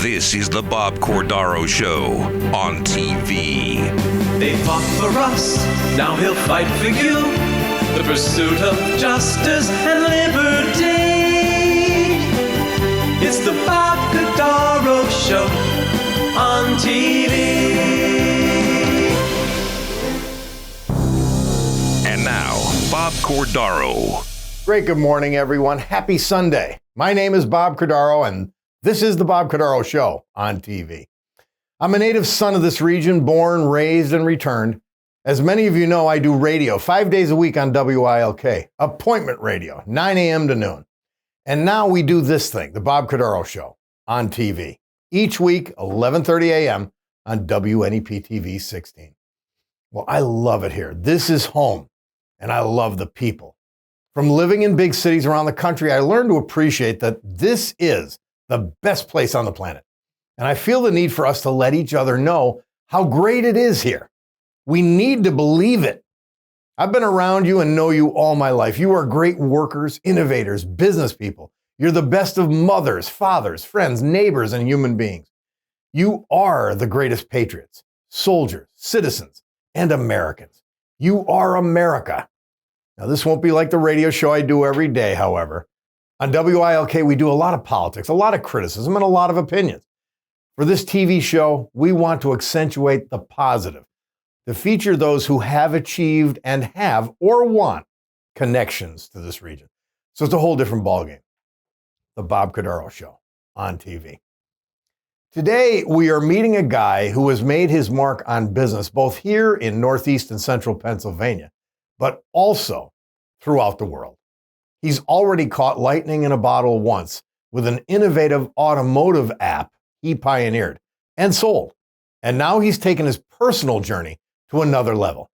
This is the Bob Cordaro Show on TV. They fought for us, now he'll fight for you. The pursuit of justice and liberty. It's the Bob Cordaro Show on TV. And now, Bob Cordaro. Great good morning, everyone. Happy Sunday. My name is Bob Cordaro, and this is the Bob Cordaro Show on TV. I'm a native son of this region, born, raised, and returned. As many of you know, I do radio 5 days a week on WILK, appointment radio, 9 a.m. to noon. And now we do this thing, the Bob Cordaro Show on TV. Each week, 11:30 a.m. on WNEP TV 16. Well, I love it here. This is home, and I love the people. From living in big cities around the country, I learned to appreciate that this is the best place on the planet. And I feel the need for us to let each other know how great it is here. We need to believe it. I've been around you and know you all my life. You are great workers, innovators, business people. You're the best of mothers, fathers, friends, neighbors, and human beings. You are the greatest patriots, soldiers, citizens, and Americans. You are America. Now, this won't be like the radio show I do every day, however. On WILK, we do a lot of politics, a lot of criticism, and a lot of opinions. For this TV show, we want to accentuate the positive, to feature those who have achieved and have or want connections to this region. So it's a whole different ballgame. The Bob Cordaro Show on TV. Today, we are meeting a guy who has made his mark on business, both here in Northeast and Central Pennsylvania, but also throughout the world. He's already caught lightning in a bottle once with an innovative automotive app he pioneered and sold. And now he's taken his personal journey to another level.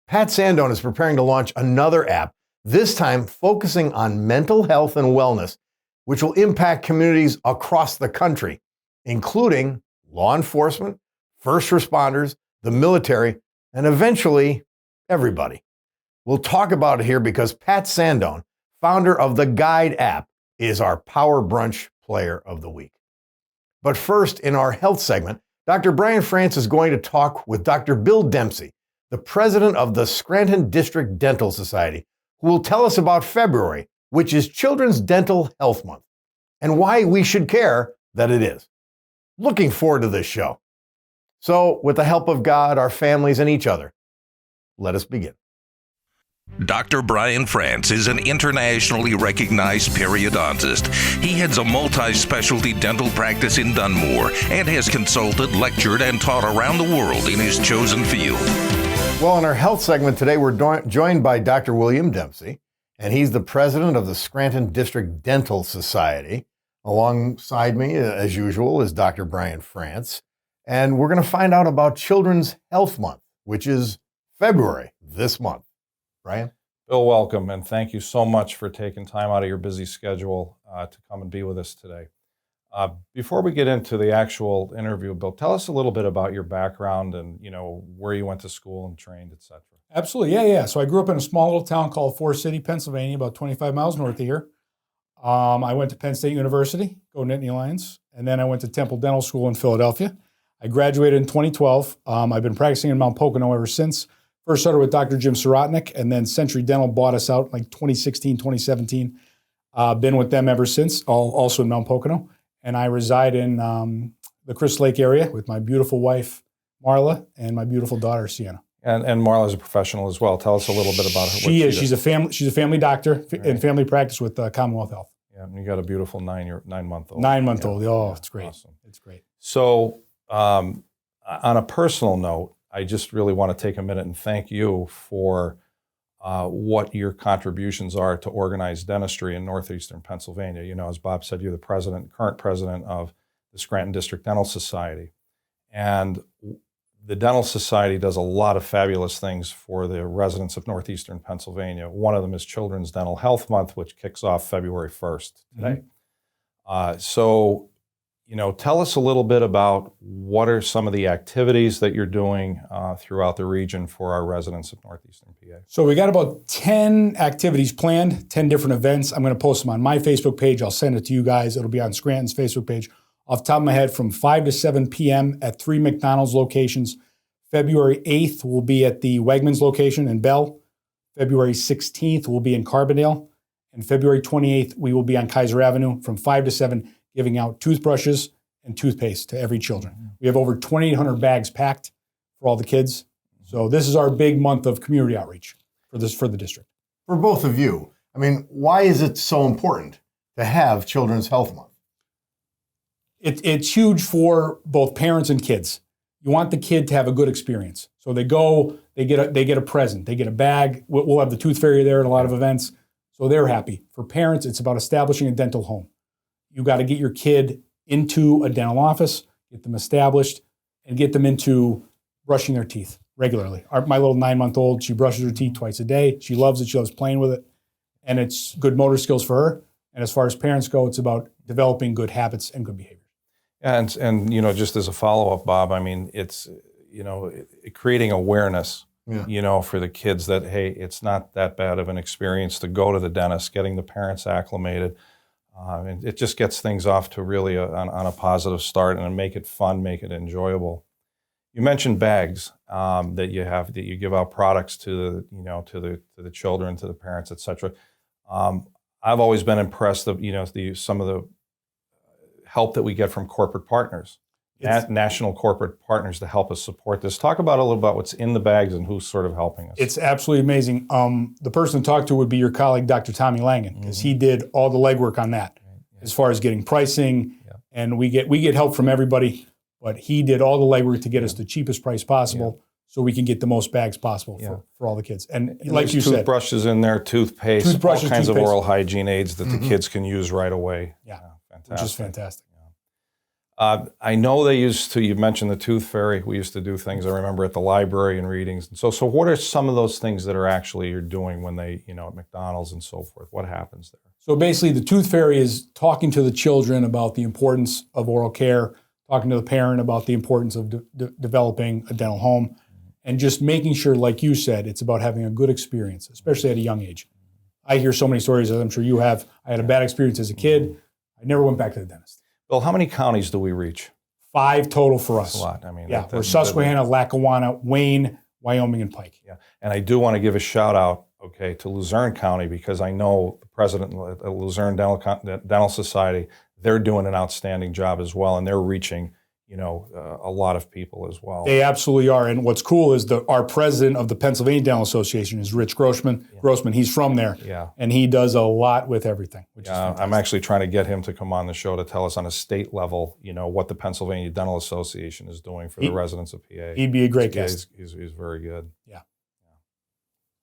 Pat Sandone is preparing to launch another app, this time focusing on mental health and wellness, which will impact communities across the country, including law enforcement, first responders, the military, and eventually everybody. We'll talk about it here because Pat Sandone, founder of the Guide app, is our Power Brunch Player of the Week. But first, in our health segment, Dr. Brian France is going to talk with Dr. Bill Dempsey, the president of the Scranton District Dental Society, who will tell us about February, which is Children's Dental Health Month, and why we should care that it is. Looking forward to this show. So, with the help of God, our families, and each other, let us begin. Dr. Brian France is an internationally recognized periodontist. He heads a multi-specialty dental practice in Dunmore and has consulted, lectured, and taught around the world in his chosen field. Well, in our health segment today, we're joined by Dr. William Dempsey, and he's the president of the Scranton District Dental Society. Alongside me, as usual, is Dr. Brian France, and we're going to find out about Children's Health Month, which is February this month. Brian? Bill, welcome, and thank you so much for taking time out of your busy schedule to come and be with us today. Before we get into the actual interview, Bill, tell us a little bit about your background and where you went to school and trained, et cetera. Absolutely, yeah. So I grew up in a small little town called Forest City, Pennsylvania, about 25 miles north of here. I went to Penn State University, go Nittany Lions, and then I went to Temple Dental School in Philadelphia. I graduated in 2012. I've been practicing in Mount Pocono ever since. First started with Dr. Jim Sirotnik, and then Century Dental bought us out like 2016, 2017. Been with them ever since, also in Mount Pocono. And I reside in the Crystal Lake area with my beautiful wife, Marla, and my beautiful daughter, Sienna. And Marla's a professional as well. Tell us a little bit about her. She is. She's a family doctor in family practice with Commonwealth Health. Yeah, and you got a beautiful 9-month-old. 9-month-old. Oh, it's great. Awesome. It's great. So on a personal note, I just really want to take a minute and thank you for what your contributions are to organized dentistry in northeastern Pennsylvania. As Bob said, you're the current president of the Scranton District Dental Society. And the Dental Society does a lot of fabulous things for the residents of northeastern Pennsylvania. One of them is Children's Dental Health Month, which kicks off February 1st today. So tell us a little bit about what are some of the activities that you're doing throughout the region for our residents of northeastern PA. So we got about 10 activities planned, 10 different events. I'm going to post them on my Facebook page. I'll send it to you guys. It'll be on Scranton's Facebook page. off the top of my head, from 5 to 7 p.m. at 3 McDonald's locations. February 8th will be at the Wegmans location in Bell. February 16th will be in Carbondale. And February 28th, we will be on Kaiser Avenue from 5 to 7, giving out toothbrushes and toothpaste to every children. We have over 2,800 bags packed for all the kids. So this is our big month of community outreach for the district. For both of you, I mean, why is it so important to have Children's Health Month? It's huge for both parents and kids. You want the kid to have a good experience. So they go, they get a present, they get a bag. We'll have the tooth fairy there at a lot of events. So they're happy. For parents, it's about establishing a dental home. You got to get your kid into a dental office, get them established, and get them into brushing their teeth regularly. My little 9-month-old, she brushes her teeth twice a day. She loves it. She loves playing with it. And it's good motor skills for her. And as far as parents go, it's about developing good habits and good behavior. And you know, just as a follow-up, Bob, I mean, it's, you know, creating awareness, you know, for the kids that, hey, it's not that bad of an experience to go to the dentist, getting the parents acclimated. And it just gets things off to really on a positive start and make it fun, make it enjoyable. You mentioned bags that you give out products to the children, to the parents, etc. I've always been impressed of some of the help that we get from corporate partners, national corporate partners to help us support this. Talk about a little about what's in the bags and who's sort of helping us. It's absolutely amazing. The person to talk to would be your colleague, Dr. Tommy Langen, because he did all the legwork on that, as far as getting pricing, and we get help from everybody, but he did all the legwork to get us the cheapest price possible, so we can get the most bags possible for all the kids. And like you said, toothbrushes in there, toothpaste, all kinds of oral hygiene aids that the kids can use right away. Fantastic. Which is fantastic. I know they used to, you mentioned the tooth fairy. We used to do things, I remember, at the library and readings. And so what are some of those things that are actually you're doing when they, at McDonald's and so forth? What happens there? So basically, the tooth fairy is talking to the children about the importance of oral care, talking to the parent about the importance of developing a dental home, and just making sure, like you said, it's about having a good experience, especially at a young age. I hear so many stories, as I'm sure you have. I had a bad experience as a kid. I never went back to the dentist. Bill, how many counties do we reach? 5 total for us. That's a lot. I mean, we're Susquehanna, Lackawanna, Wayne, Wyoming, and Pike. Yeah, and I do want to give a shout out, to Luzerne County, because I know the president of the Luzerne Dental Society, they're doing an outstanding job as well, and they're reaching, a lot of people as well. They absolutely are. And what's cool is our president of the Pennsylvania Dental Association is Rich Grossman. Grossman, he's from there. Yeah. And he does a lot with everything, which is fantastic. I'm actually trying to get him to come on the show to tell us on a state level, what the Pennsylvania Dental Association is doing for the residents of PA. He'd be a great guest. He's very good. Yeah.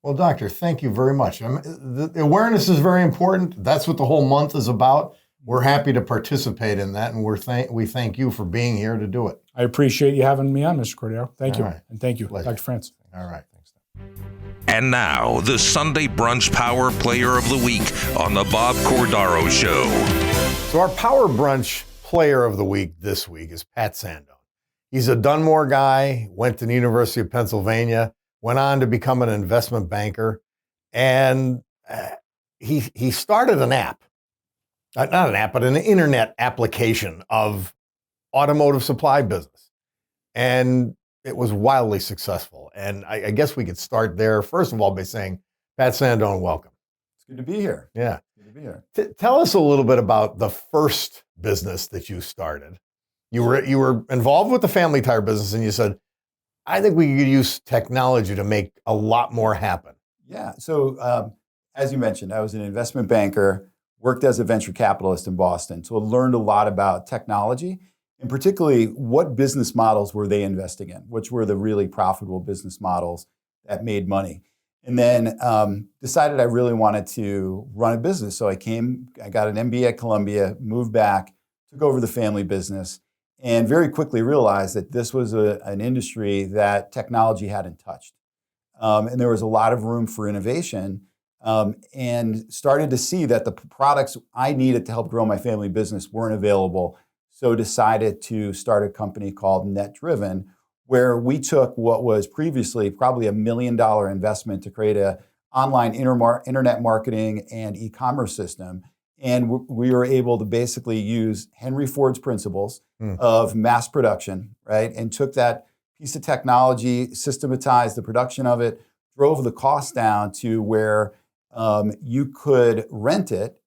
Well, Doctor, thank you very much. The awareness is very important. That's what the whole month is about. We're happy to participate in that, and we thank you for being here to do it. I appreciate you having me on, Mr. Cordaro. Thank you. Right. And thank you, Pleasure. Dr. France. All right. And now, the Sunday Brunch Power Player of the Week on the Bob Cordaro Show. So our Power Brunch Player of the Week this week is Pat Sandone. He's a Dunmore guy, went to the University of Pennsylvania, went on to become an investment banker, and he started an app. Not an app, but an internet application of automotive supply business. And it was wildly successful. And I guess we could start there, first of all, by saying, Pat Sandone, welcome. It's good to be here. Yeah. Good to be here. Tell us a little bit about the first business that you started. You were involved with the family tire business, and you said, I think we could use technology to make a lot more happen. Yeah. So as you mentioned, I was an investment banker, worked as a venture capitalist in Boston. So I learned a lot about technology, and particularly what business models were they investing in, which were the really profitable business models that made money. And then decided I really wanted to run a business. So I got an MBA at Columbia, moved back, took over the family business, and very quickly realized that this was an industry that technology hadn't touched. And there was a lot of room for innovation. And started to see that the products I needed to help grow my family business weren't available. So decided to start a company called Net Driven, where we took what was previously probably $1 million investment to create an online internet marketing and e-commerce system, And we were able to basically use Henry Ford's principles of mass production, right? And took that piece of technology, systematized the production of it, drove the cost down to where you could rent it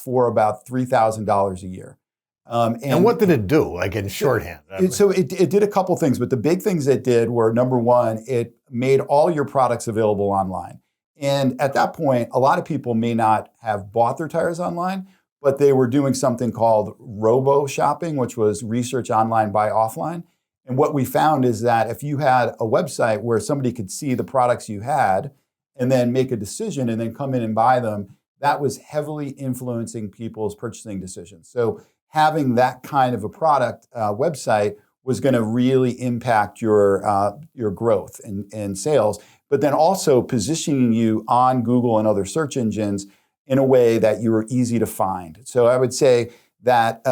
for about $3,000 a year. And what did it do, like in shorthand? It did a couple things, but the big things it did were, number one, it made all your products available online. And at that point, a lot of people may not have bought their tires online, but they were doing something called robo shopping, which was research online, buy offline. And what we found is that if you had a website where somebody could see the products you had and then make a decision and then come in and buy them, that was heavily influencing people's purchasing decisions. So having that kind of a product website was going to really impact your growth and sales, but then also positioning you on Google and other search engines in a way that you were easy to find. So I would say that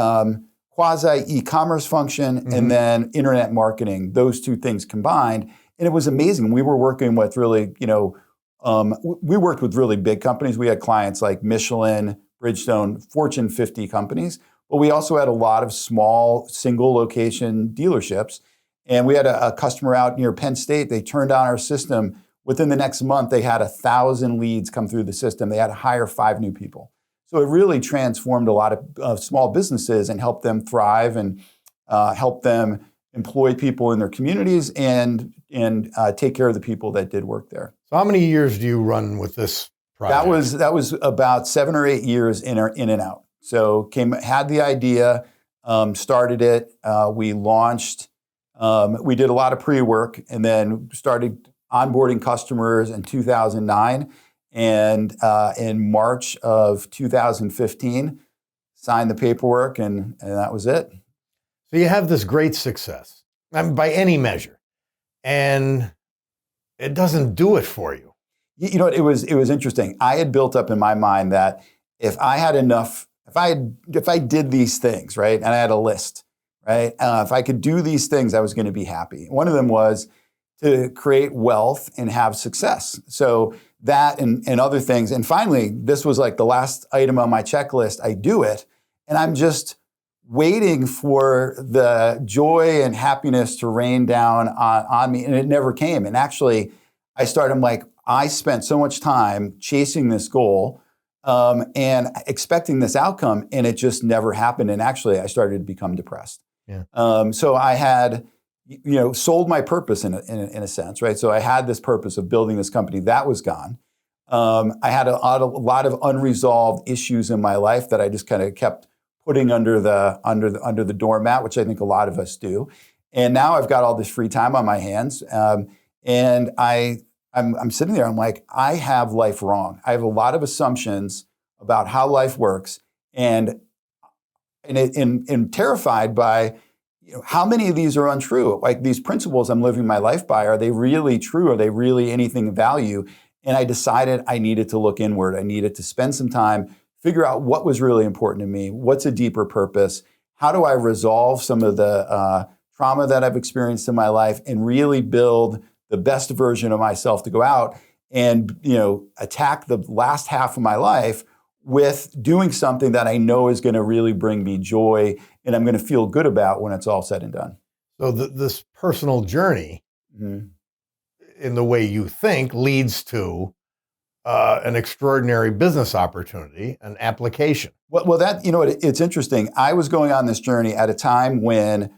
quasi e-commerce function and then internet marketing, those two things combined, and it was amazing. We were working with really, we worked with really big companies. We had clients like Michelin, Bridgestone, Fortune 50 companies, but we also had a lot of small single location dealerships. And we had a customer out near Penn State. They turned on our system. Within the next month, they had 1,000 leads come through the system. They had to hire 5 new people. So it really transformed a lot of small businesses and helped them thrive and help them employ people in their communities and take care of the people that did work there. So how many years do you run with this project? That was about 7 or 8 years in and out. So had the idea, started it. We launched. We did a lot of pre-work and then started onboarding customers in 2009. And in March of 2015, signed the paperwork, and that was it. So you have this great success, by any measure, and it doesn't do it for you. You know, it was interesting. I had built up in my mind that if I had enough, if I did these things, right, and I had a list, right, if I could do these things, I was going to be happy. One of them was to create wealth and have success. So that and other things. And finally, this was like the last item on my checklist. I do it, and I'm just waiting for the joy and happiness to rain down on me, and it never came. And actually, I'm like, I spent so much time chasing this goal and expecting this outcome, and it just never happened. And actually, I started to become depressed. Yeah. So I had, sold my purpose in a sense, right? So I had this purpose of building this company that was gone. I had a lot of unresolved issues in my life that I just kind of kept putting under the doormat, which I think a lot of us do. And now I've got all this free time on my hands, and I'm sitting there. I'm like, I have life wrong. I have a lot of assumptions about how life works, and terrified by how many of these are untrue. Like these principles I'm living my life by, are they really true? Are they really anything of value? And I decided I needed to look inward. I needed to spend some time, figure out what was really important to me. What's a deeper purpose? How do I resolve some of the trauma that I've experienced in my life and really build the best version of myself to go out and, attack the last half of my life with doing something that I know is going to really bring me joy and I'm going to feel good about when it's all said and done. So this personal journey, in the way you think, leads to an extraordinary business opportunity, an application. Well, that it's interesting. I was going on this journey at a time when,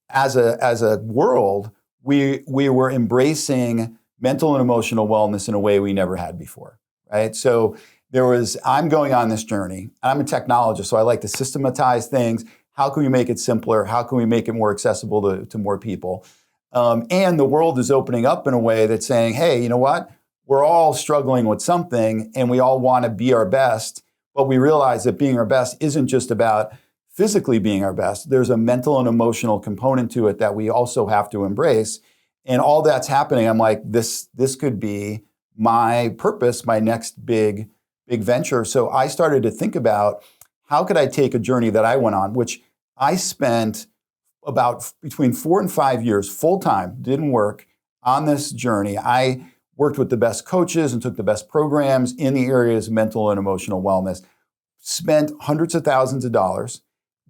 as a world, we were embracing mental and emotional wellness in a way we never had before, right? So I'm going on this journey. I'm a technologist, so I like to systematize things. How can we make it simpler? How can we make it more accessible to more people? And the world is opening up in a way that's saying, hey, you know what? We're all struggling with something and we all want to be our best, but we realize that being our best isn't just about physically being our best. There's a mental and emotional component to it that we also have to embrace. And all that's happening, I'm like, this could be my purpose, my next big venture. So I started to think about how could I take a journey that I went on, which I spent about between 4 and 5 years full-time, didn't work, on this journey. I worked with the best coaches and took the best programs in the areas of mental and emotional wellness. spent hundreds of thousands of dollars,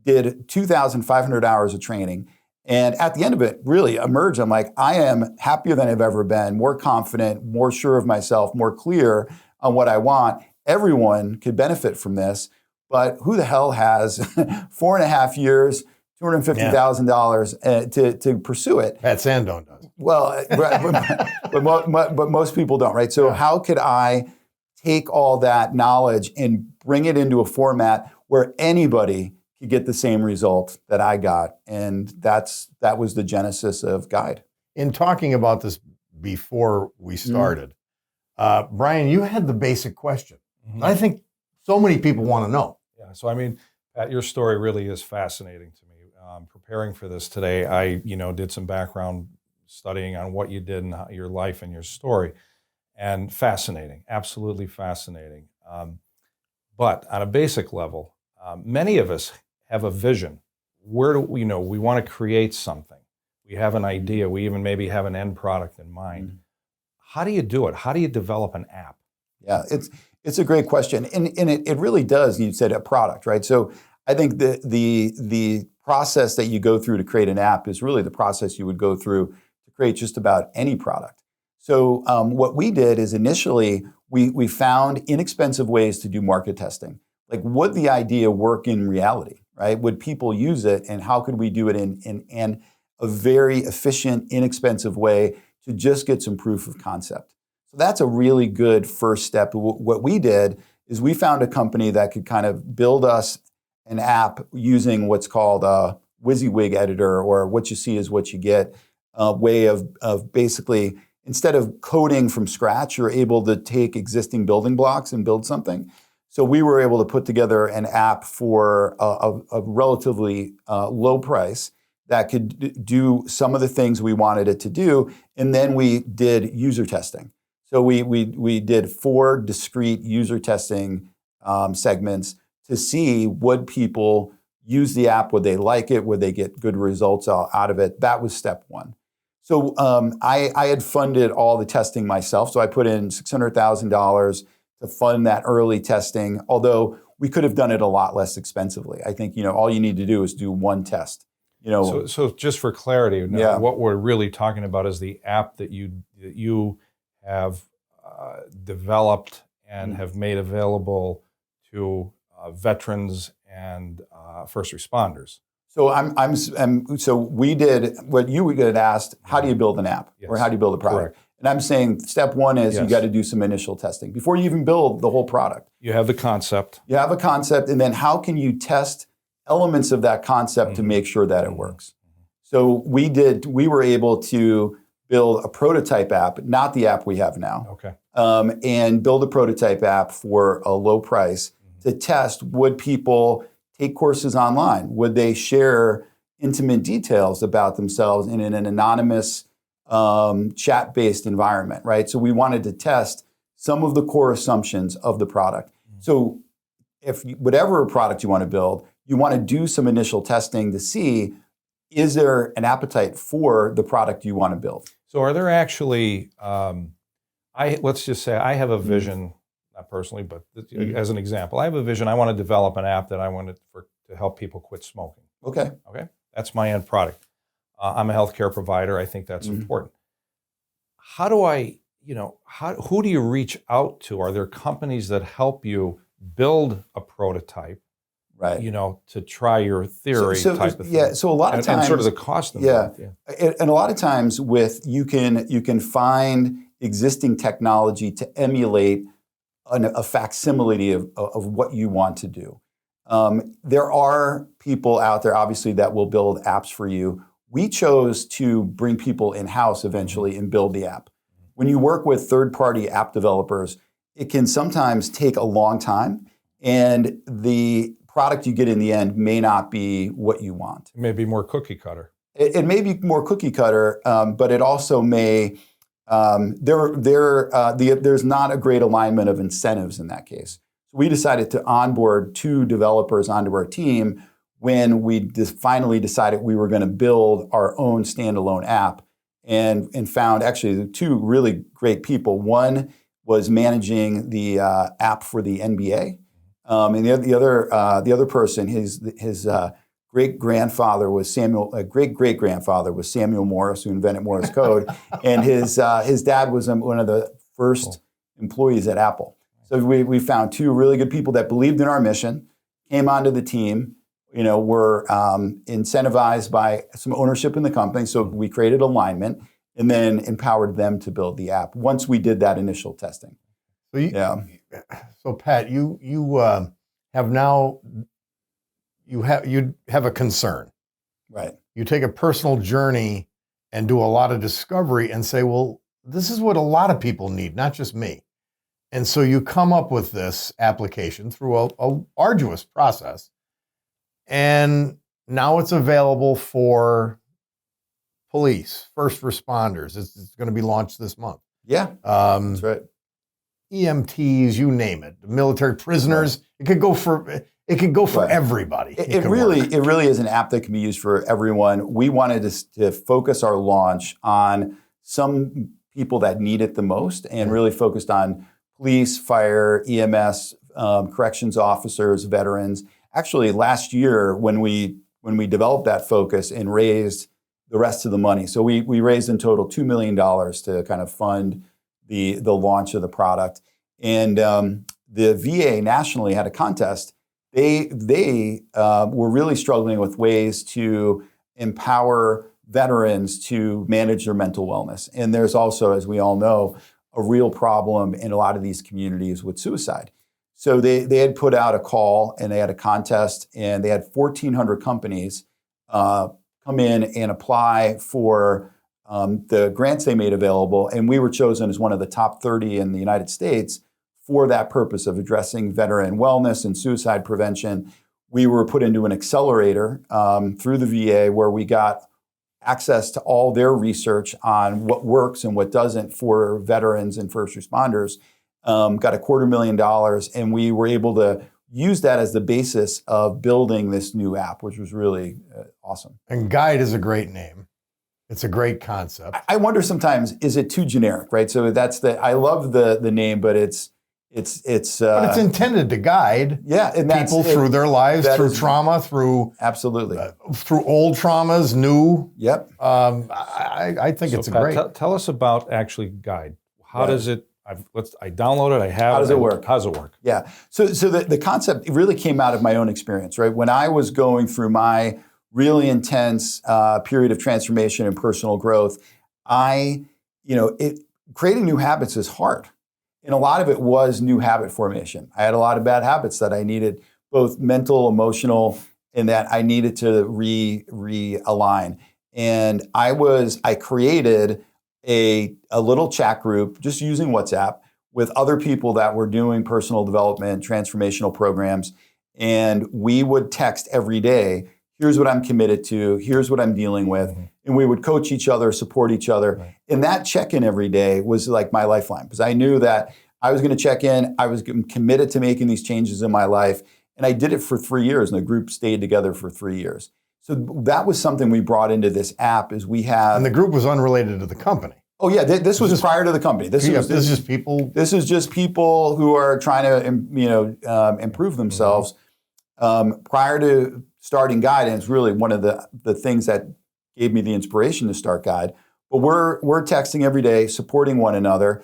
did 2,500 hours of training, and at the end of it, really emerged. I'm like, I am happier than I've ever been, more confident, more sure of myself, more clear on what I want. Everyone could benefit from this, but who the hell has 4.5 years, $250,000 to pursue it? Pat Sandone does. Well, but most people don't, right? So how could I take all that knowledge and bring it into a format where anybody could get the same result that I got? And that was the genesis of Guide. In talking about this before we started, Brian, you had the basic question. I think so many people want to know. Yeah. So, I mean, Pat, your story really is fascinating to me. Preparing for this today, I, did some background studying on what you did and your life and your story, and fascinating, absolutely fascinating. But on a basic level, many of us have a vision. Where do we we want to create something? We have an idea. We even maybe have an end product in mind. How do you do it? How do you develop an app? Yeah, it's a great question, and it really does. You said a product, right? So I think the process that you go through to create an app is really the process you would go through to create just about any product. So what we did is initially we found inexpensive ways to do market testing. Like, would the idea work in reality, right? Would people use it, and how could we do it in a very efficient, inexpensive way to just get some proof of concept? So that's a really good first step. What we did is we found a company that could kind of build us an app using what's called a WYSIWYG editor, or what you see is what you get, a way of basically, instead of coding from scratch, you're able to take existing building blocks and build something. So we were able to put together an app for a relatively low price that could do some of the things we wanted it to do, and then we did user testing. So we did 4 discrete user testing segments to see, would people use the app, would they like it, would they get good results out of it. That was step 1. So I had funded all the testing myself, so I put in $600,000 to fund that early testing, although we could have done it a lot less expensively. I think all you need to do is do 1 test. So just for clarity, what we're really talking about is the app that you have developed and have made available to veterans and first responders. So so we did what you would get asked: how do you build an app, or how do you build a product? Correct. And I'm saying step 1 is you got to do some initial testing before you even build the whole product. You have the concept. You have a concept, and then how can you test elements of that concept to make sure that it works? So we were able to build a prototype app, not the app we have now. Okay. And build a prototype app for a low price to test, would people take courses online? Would they share intimate details about themselves in an anonymous chat-based environment, right? So we wanted to test some of the core assumptions of the product. So whatever product you want to build, you want to do some initial testing to see, is there an appetite for the product you want to build? So are there actually, let's just say I have a vision, not personally, but as an example, I have a vision. I want to develop an app that I want to help people quit smoking. Okay. That's my end product. I'm a healthcare provider. I think that's important. How do I, who do you reach out to? Are there companies that help you build a prototype? Right. To try your theory type of thing. Yeah. So a lot of times, and sort of the cost involved. Yeah. And a lot of times you can find existing technology to emulate a facsimile of what you want to do. There are people out there, obviously, that will build apps for you. We chose to bring people in-house eventually and build the app. When you work with third-party app developers, it can sometimes take a long time, and the product you get in the end may not be what you want. It may be more cookie cutter. It may be more cookie cutter, but it also may, there's not a great alignment of incentives in that case. So we decided to onboard 2 developers onto our team when we finally decided we were going to build our own standalone app, and found actually 2 really great people. One was managing the app for the NBA, And the other person, his great grandfather was great grandfather was Samuel Morse, who invented Morse code, and his dad was one of the first employees at Apple. So we found two really good people that believed in our mission, came onto the team, were incentivized by some ownership in the company. So we created alignment and then empowered them to build the app once we did that initial testing. So Pat, you have a concern. Right. You take a personal journey and do a lot of discovery and say, well, this is what a lot of people need, not just me. And so you come up with this application through a arduous process. And now it's available for police, first responders. It's going to be launched this month. Yeah, that's right. EMTs, you name it, military prisoners. Right. It could go for everybody. It really is an app that can be used for everyone. We wanted to focus our launch on some people that need it the most, and really focused on police, fire, EMS, corrections officers, veterans. Actually, last year when we developed that focus and raised the rest of the money, so we raised in total $2 million to kind of fund the launch of the product. And the VA nationally had a contest. They were really struggling with ways to empower veterans to manage their mental wellness. And there's also, as we all know, a real problem in a lot of these communities with suicide. So they had put out a call and they had a contest, and they had 1,400 companies come in and apply for the grants they made available. And we were chosen as one of the top 30 in the United States for that purpose of addressing veteran wellness and suicide prevention. We were put into an accelerator through the VA where we got access to all their research on what works and what doesn't for veterans and first responders. Got $250,000, and we were able to use that as the basis of building this new app, which was really awesome. And Guide is a great name. It's a great concept. I wonder sometimes, is it too generic, right? So I love the name, but it's but it's intended to guide people through their lives, through trauma, through absolutely through old traumas, new. Yep. I think it's Pat, great. Tell us about actually Guide. How does it? I download it. I have. How does it work? How does it work? Yeah. So the concept really came out of my own experience, right? When I was going through my really intense period of transformation and personal growth, creating new habits is hard. And a lot of it was new habit formation. I had a lot of bad habits that I needed, both mental, emotional, and that I needed to realign. And I created a little chat group just using WhatsApp with other people that were doing personal development, transformational programs. And we would text every day, here's what I'm committed to, here's what I'm dealing with. Mm-hmm. And we would coach each other, support each other. Right. And that check-in every day was like my lifeline, because I knew that I was going to check in, I was committed to making these changes in my life. And I did it for 3 years, and the group stayed together for 3 years. So that was something we brought into this app. Is we have, and the group was unrelated to the company. Oh yeah, this was just prior to the company. This is just people. This is just people who are trying to improve themselves. Prior to starting Guide, and it's really one of the things that gave me the inspiration to start Guide. But we're texting every day, supporting one another,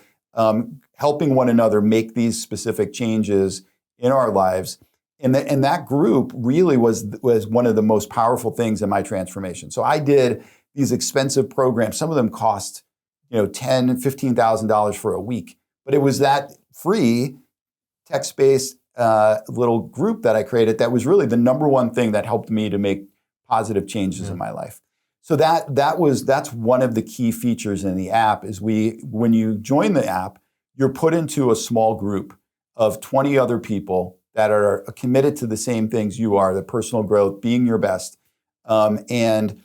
helping one another make these specific changes in our lives. And that group really was one of the most powerful things in my transformation. So I did these expensive programs. Some of them cost $10,000, $15,000 for a week. But it was that free text-based little group that I created that was really the number one thing that helped me to make positive changes in my life. So that's one of the key features in the app is when you join the app, you're put into a small group of 20 other people that are committed to the same things you are, the personal growth, being your best. And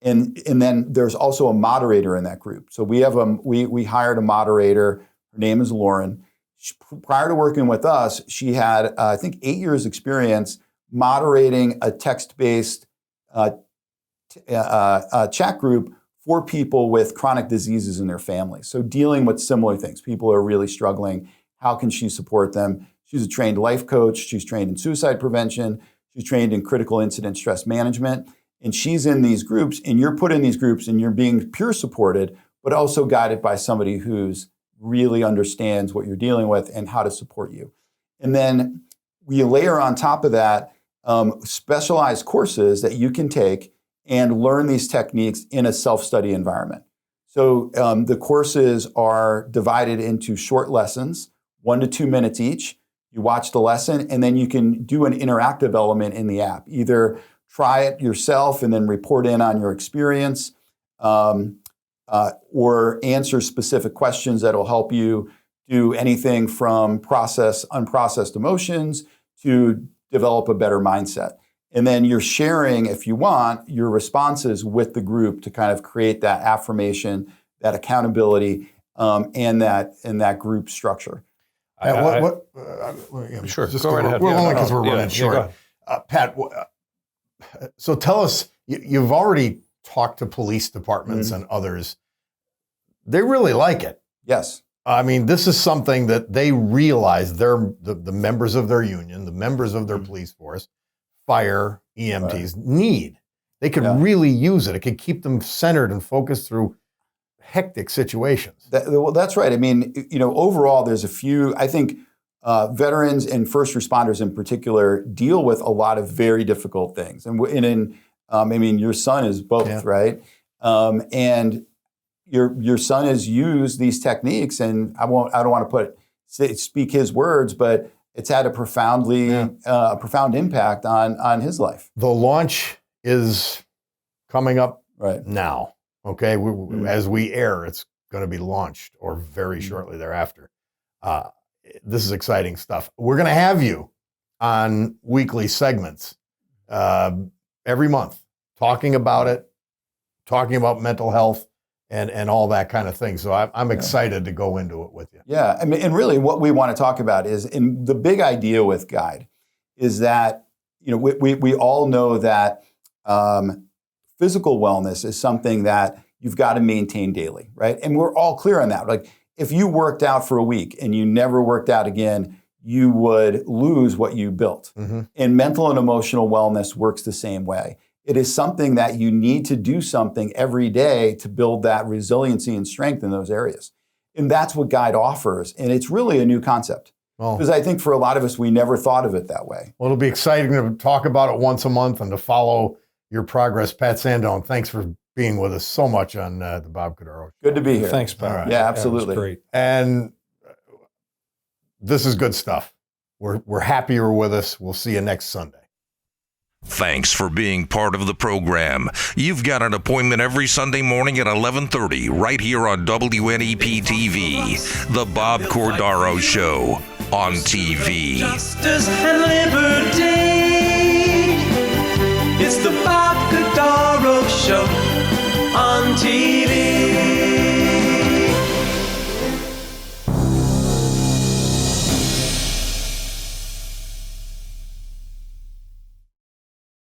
then there's also a moderator in that group. So we hired a moderator. Her name is Lauren. Prior to working with us, she had, I think, 8 years experience moderating a text-based chat group for people with chronic diseases in their families. So dealing with similar things. People are really struggling. How can she support them? She's a trained life coach. She's trained in suicide prevention. She's trained in critical incident stress management. And she's in these groups, and you're put in these groups, and you're being peer supported, but also guided by somebody who's really understands what you're dealing with and how to support you. And then we layer on top of that specialized courses that you can take and learn these techniques in a self-study environment. So the courses are divided into short lessons, 1 to 2 minutes each. You watch the lesson, and then you can do an interactive element in the app. Either try it yourself and then report in on your experience, or answer specific questions that will help you do anything from process unprocessed emotions to develop a better mindset. And then you're sharing, if you want, your responses with the group to kind of create that affirmation, that accountability, and that group structure. Sure. Just go right ahead. only because we're running short. Pat, so tell us, you've already talked to police departments and others. They really like it. Yes. I mean, this is something that they realize the members of their union, the members of their police force, fire, EMTs need. They could really use it. It could keep them centered and focused through hectic situations. Well, that's right. I mean, overall, there's a few, I think veterans and first responders in particular deal with a lot of very difficult things. And I mean, your son is both, right? And your son has used these techniques, and I don't want to speak his words, but it's had a profound impact on his life. The launch is coming up right now. Okay, as we air, it's going to be launched or very shortly thereafter. This is exciting stuff. We're going to have you on weekly segments every month, talking about it, talking about mental health, and all that kind of thing. So I'm excited to go into it with you. Yeah, I mean, and really what we want to talk about is, and the big idea with Guide is that, we all know that physical wellness is something that you've got to maintain daily, right? And we're all clear on that. Like, if you worked out for a week and you never worked out again, you would lose what you built. And mental and emotional wellness works the same way. It is something that you need to do something every day to build that resiliency and strength in those areas. And that's what Guide offers. And it's really a new concept. Because I think for a lot of us, we never thought of it that way. Well, it'll be exciting to talk about it once a month and to follow your progress. Pat Sandone, thanks for being with us so much on the Bob Cordaro Show. Good to be here. Thanks, Pat. Right. Yeah, absolutely. Great. And this is good stuff. We're happy you're with us. We'll see you next Sunday. Thanks for being part of the program. You've got an appointment every Sunday morning at 11:30 right here on WNEP TV, The Bob Cordaro Show on TV. Justice and liberty.